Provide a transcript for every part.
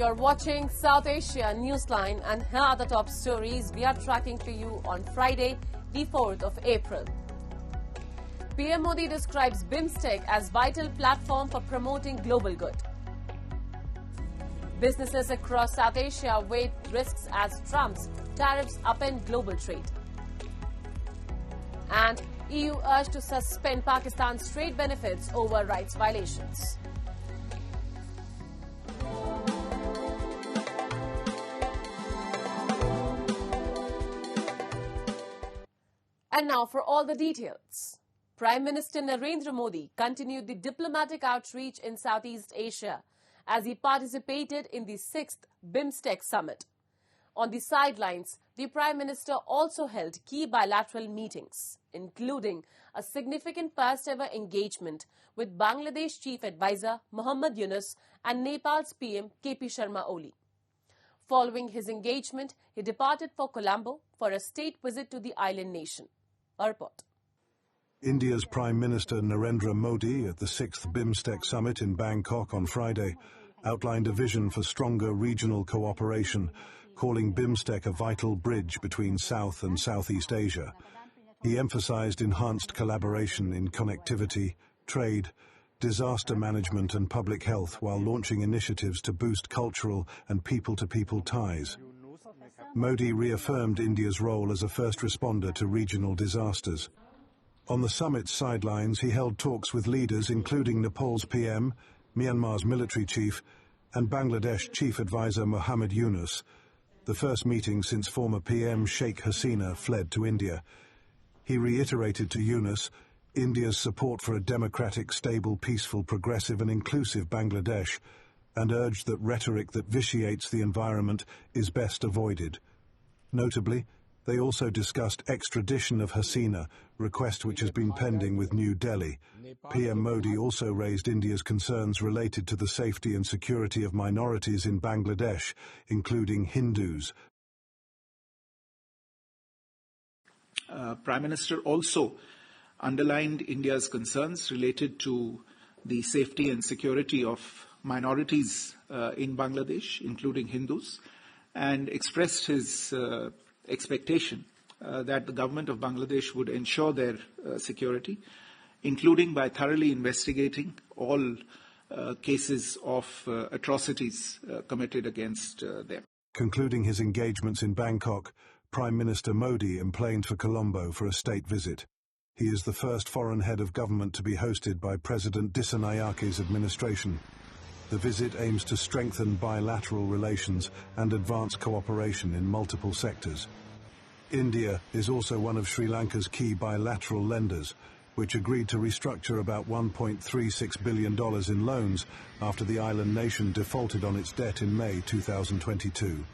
You're watching South Asia Newsline, and here are the top stories we are tracking for you on Friday, the 4th of April. PM Modi describes BIMSTEC as vital platform for promoting global good. Businesses across South Asia weigh risks as Trump's tariffs upend global trade. And EU urged to suspend Pakistan's trade benefits over rights violations. And now for all the details. Prime Minister Narendra Modi continued the diplomatic outreach in Southeast Asia as he participated in the 6th BIMSTEC summit. On the sidelines, the Prime Minister also held key bilateral meetings, including a significant first-ever engagement with Bangladesh Chief Advisor Mohammad Yunus and Nepal's PM KP Sharma Oli. Following his engagement, he departed for Colombo for a state visit to the island nation. A report. India's Prime Minister Narendra Modi at the 6th BIMSTEC summit in Bangkok on Friday outlined a vision for stronger regional cooperation, calling BIMSTEC a vital bridge between South and Southeast Asia. He emphasized enhanced collaboration in connectivity, trade, disaster management and public health while launching initiatives to boost cultural and people-to-people ties. Modi reaffirmed India's role as a first responder to regional disasters. On the summit's sidelines, he held talks with leaders including Nepal's PM, Myanmar's military chief, and Bangladesh Chief Advisor Mohammad Yunus, the first meeting since former PM Sheikh Hasina fled to India. He reiterated to Yunus India's support for a democratic, stable, peaceful, progressive and inclusive Bangladesh, and urged that rhetoric that vitiates the environment is best avoided. Notably, they also discussed extradition of Hasina, request which has been pending with New Delhi. PM Modi also raised India's concerns related to the safety and security of minorities in Bangladesh, including Hindus. Prime Minister also underlined India's concerns related to the safety and security of minorities in Bangladesh, including Hindus, and expressed his expectation that the government of Bangladesh would ensure their security, including by thoroughly investigating all cases of atrocities committed against them. Concluding his engagements in Bangkok, Prime Minister Modi emplaned for Colombo for a state visit. He is the first foreign head of government to be hosted by President Disanayake's administration. The visit aims to strengthen bilateral relations and advance cooperation in multiple sectors. India is also one of Sri Lanka's key bilateral lenders, which agreed to restructure about $1.36 billion in loans after the island nation defaulted on its debt in May 2022.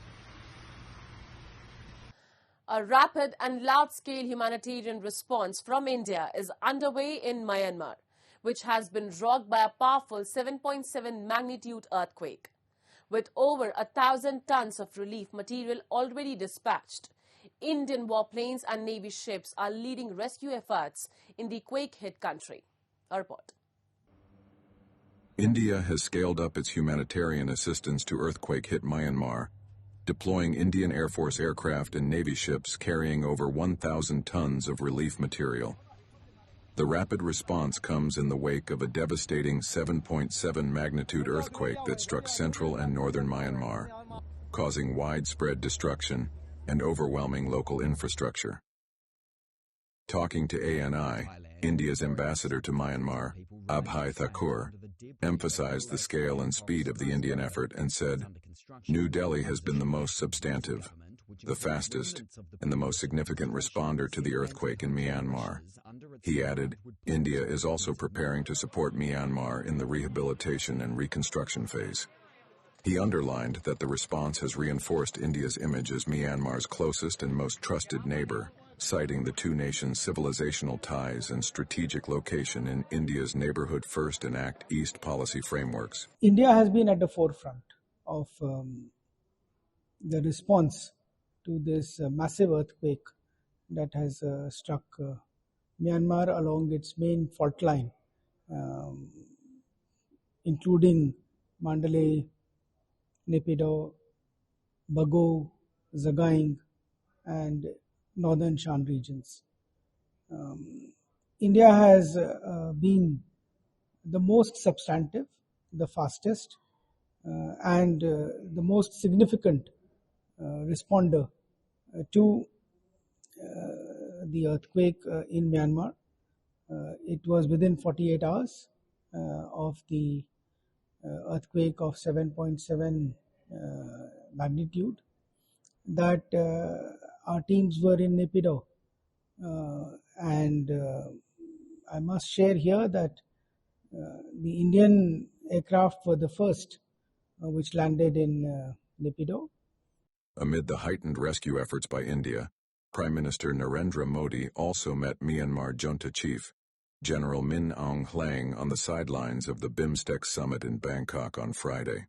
A rapid and large-scale humanitarian response from India is underway in Myanmar, which has been rocked by a powerful 7.7 magnitude earthquake. With over 1,000 tons of relief material already dispatched, Indian warplanes and Navy ships are leading rescue efforts in the quake-hit country. A report. India has scaled up its humanitarian assistance to earthquake-hit Myanmar, deploying Indian Air Force aircraft and Navy ships carrying over 1,000 tons of relief material. The rapid response comes in the wake of a devastating 7.7 magnitude earthquake that struck central and northern Myanmar, causing widespread destruction and overwhelming local infrastructure. Talking to ANI, India's ambassador to Myanmar, Abhay Thakur, emphasized the scale and speed of the Indian effort and said, "New Delhi has been the most substantive, the fastest, and the most significant responder to the earthquake in Myanmar." He added, India is also preparing to support Myanmar in the rehabilitation and reconstruction phase. He underlined that the response has reinforced India's image as Myanmar's closest and most trusted neighbor, citing the two nations' civilizational ties and strategic location in India's Neighborhood First and Act East policy frameworks. India has been at the forefront of the response to this massive earthquake that has struck Myanmar along its main fault line, including Mandalay, Naypyidaw, Bago, Sagaing, and northern Shan regions. India has been the most substantive, the fastest, and the most significant responder to the earthquake in Myanmar. It was within 48 hours of the earthquake of 7.7 magnitude that our teams were in Naypyidaw. And I must share here that the Indian aircraft were the first which landed in Naypyidaw. Amid the heightened rescue efforts by India, Prime Minister Narendra Modi also met Myanmar junta chief, General Min Aung Hlaing, on the sidelines of the BIMSTEC summit in Bangkok on Friday.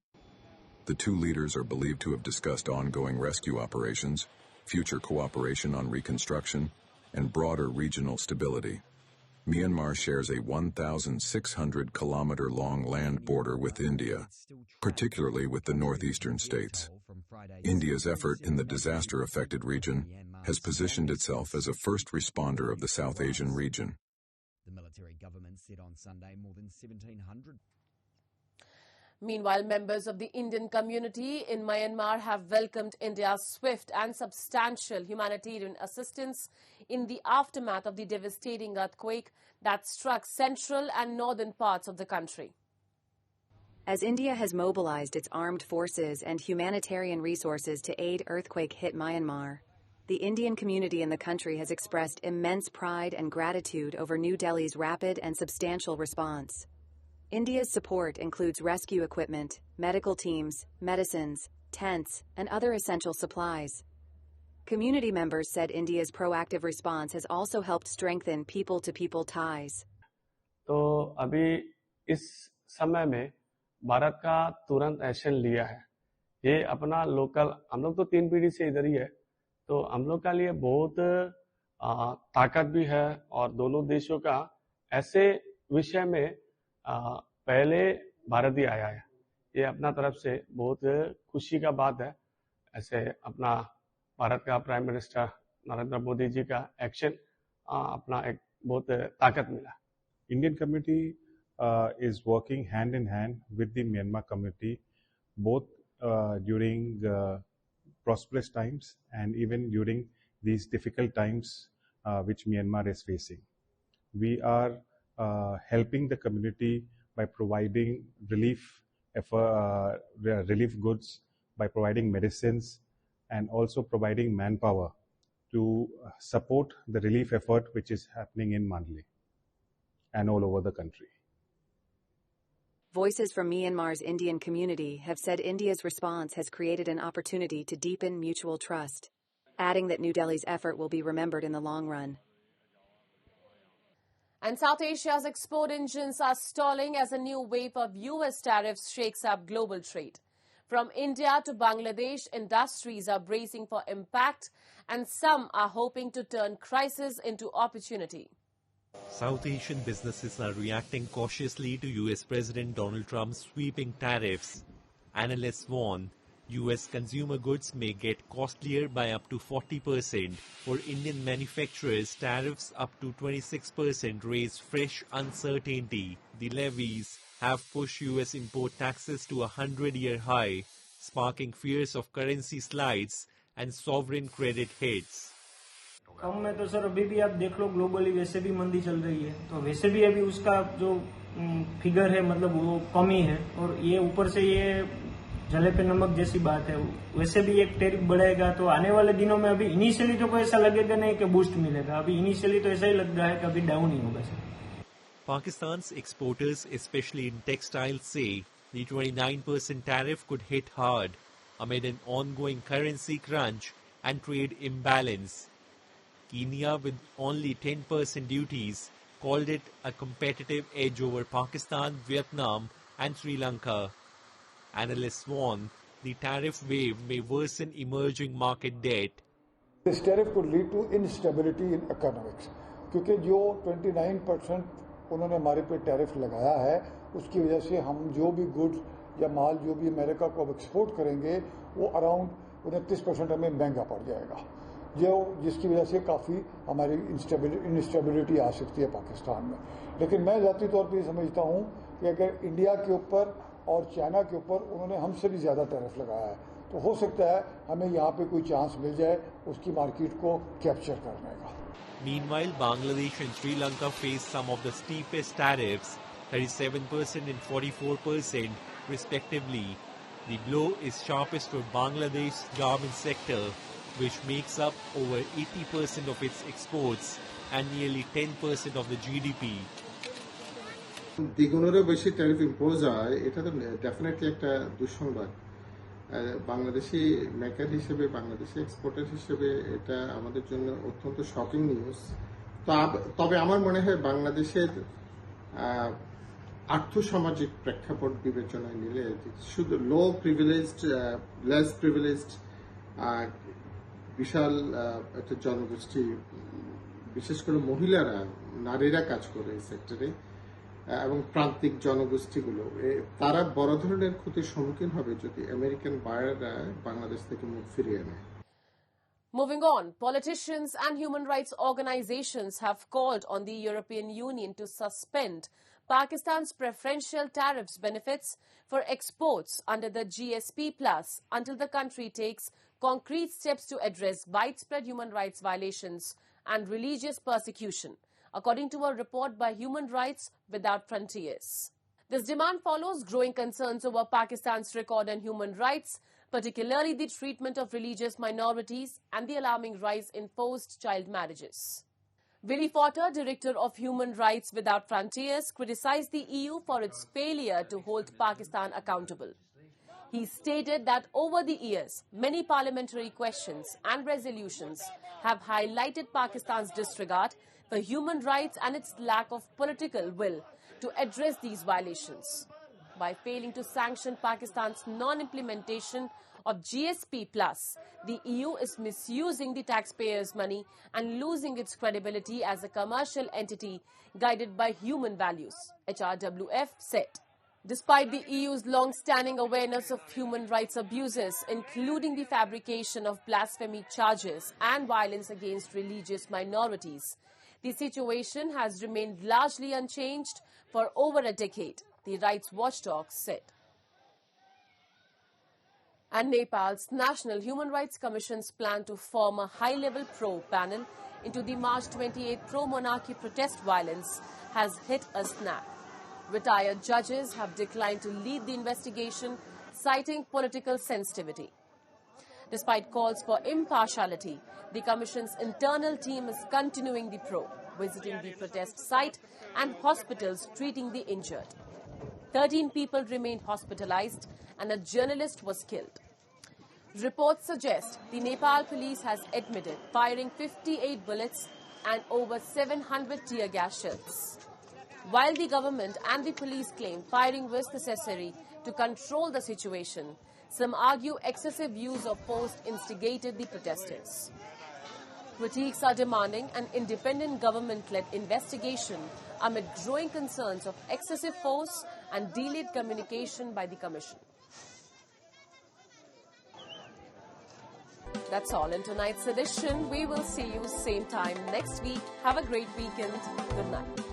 The two leaders are believed to have discussed ongoing rescue operations, future cooperation on reconstruction, and broader regional stability. Myanmar shares a 1,600-kilometer-long land border with India, particularly with the northeastern states. India's effort in the disaster-affected region has positioned itself as a first responder of the South Asian region. The military government said on Sunday more than 1,700. Meanwhile, members of the Indian community in Myanmar have welcomed India's swift and substantial humanitarian assistance in the aftermath of the devastating earthquake that struck central and northern parts of the country. As India has mobilized its armed forces and humanitarian resources to aid earthquake-hit Myanmar, the Indian community in the country has expressed immense pride and gratitude over New Delhi's rapid and substantial response. India's support includes rescue equipment, medical teams, medicines, tents, and other essential supplies. Community members said India's proactive response has also helped strengthen people-to-people ties. तो अभी इस समय में भारत का तुरंत action लिया है. ये अपना लोकल, हम लोग तो 3 पीढ़ी से इधर ही है, तो हम लोग का लिए बहुत ताकत भी है और दोनों देशों का ऐसे विषय में पहले भारत ही आया है. ये अपना तरफ से बहुत खुशी का बात है. ऐसे अपना भारत का प्राइम मिनिस्टर नरेंद्र मोदी जी का एक्शन अपना एक बहुत ताकत मिला. Indian community is working hand in hand with the Myanmar community, both during prosperous times and even during these difficult times which Myanmar is facing. We are helping the community by providing relief goods, by providing medicines, and also providing manpower to support the relief effort which is happening in Mandalay and all over the country. Voices from Myanmar's Indian community have said India's response has created an opportunity to deepen mutual trust, adding that New Delhi's effort will be remembered in the long run. And South Asia's export engines are stalling as a new wave of US tariffs shakes up global trade. From India to Bangladesh, industries are bracing for impact, and some are hoping to turn crisis into opportunity. South Asian businesses are reacting cautiously to US President Donald Trump's sweeping tariffs. Analysts warn US consumer goods may get costlier by up to 40%. For Indian manufacturers, tariffs up to 26% raise fresh uncertainty. The levies have pushed US import taxes to a 100-year high, sparking fears of currency slides and sovereign credit hits. कम में तो sir अभी भी आप देख लो globally वैसे भी मंदी चल रही है, तो वैसे भी अभी उसका जो फिगर है मतलब वो कम ही है, और ये ऊपर से ये जले पे नमक जैसी बात है. वैसे भी एक टैरिफ बढ़ेगा तो आने वाले दिनों में अभी इनिशियली तो कोई ऐसा लगेगा नहीं कि बूस्ट मिलेगा. अभी इनिशियली तो ऐसा ही लग रहा है कि अभी डाउन ही होगा sir. Pakistan's exporters, especially in textiles, say the 29% tariff could hit hard amid an ongoing currency crunch and trade imbalance. Kenya, with only 10% duties, called it a competitive edge over Pakistan, Vietnam and Sri Lanka. Analysts warn the tariff wave may worsen emerging market debt. This tariff could lead to instability in economics, क्योंकि जो 29% उन्होंने हमारे पे tariff लगाया है उसकी वजह से हम जो भी गुड्स या माल जो भी अमेरिका को अब एक्सपोर्ट करेंगे वो अराउंड 29% हमें महंगा पड़ जाएगा, जो जिसकी वजह से काफ़ी हमारी इंस्टेबिलिटी आ सकती है पाकिस्तान में। लेकिन मैं ज़ाती तौर पर समझता हूँ कि अगर इंडिया के ऊपर और चाइना के ऊपर उन्होंने हमसे भी ज़्यादा टैरिफ लगाया है तो हो सकता है हमें यहाँ पे कोई चांस मिल जाए उसकी मार्केट को कैप्चर करने का। Meanwhile, Bangladesh and Sri Lanka face some of the steepest tariffs, 37% and 44% respectively. The blow is sharpest for Bangladesh's garment sector, which makes up over 80% of its exports and nearly 10% of the GDP. দ্বিগুণেরও বেশি tariff impose হয়, এটা তো definitely একটা দুঃসংবাদ। Bangladeshi maker হিসেবে, Bangladeshi exporter হিসেবে এটা আমাদের জন্য অত্যন্ত শকিং নিউজ। তবে আমার মনে হয় বাংলাদেশের আর্থসামাজিক প্রেক্ষাপট বিবেচনায় নিলে শুধু লেস প্রিভিলেজড বিশাল একটা জনগোষ্ঠী, বিশেষ করে মহিলারা, নারীরা কাজ করে এই সেক্টরে এবং প্রান্তিক জনগোষ্ঠীগুলো, তারা বড় ধরনের ক্ষতির সম্মুখীন হবে যদি আমেরিকান বায়াররা বাংলাদেশ থেকে মুখ ফিরিয়ে নেয়। Moving on, politicians and human rights organizations have called on the European Union to suspend Pakistan's preferential tariffs benefits for exports under the GSP Plus until the country takes concrete steps to address widespread human rights violations and religious persecution, according to a report by Human Rights Without Frontiers. This demand follows growing concerns over Pakistan's record on human rights, particularly the treatment of religious minorities and the alarming rise in forced child marriages. Willy Potter, director of Human Rights Without Frontiers, criticized the EU for its failure to hold Pakistan accountable. He stated that over the years, many parliamentary questions and resolutions have highlighted Pakistan's disregard for human rights and its lack of political will to address these violations. By failing to sanction Pakistan's non-implementation of GSP Plus, the EU is misusing the taxpayers' money and losing its credibility as a commercial entity guided by human values, HRWF said. Despite the EU's long-standing awareness of human rights abuses, including the fabrication of blasphemy charges and violence against religious minorities, the situation has remained largely unchanged for over a decade, the rights watchdog said. And Nepal's National Human Rights Commission's plan to form a high-level probe panel into the March 28 pro-monarchy protest violence has hit a snag. Retired judges have declined to lead the investigation, citing political sensitivity. Despite calls for impartiality, the Commission's internal team is continuing the probe, visiting the protest site and hospitals treating the injured. 13 people remained hospitalized and a journalist was killed. Reports suggest the Nepal police has admitted firing 58 bullets and over 700 tear gas shells. While the government and the police claim firing was necessary to control the situation, some argue excessive use of force instigated the protesters. Critics are demanding an independent government-led investigation amid growing concerns of excessive force and delayed communication by the Commission. That's all in tonight's edition. We will see you same time next week. Have a great weekend. Good night.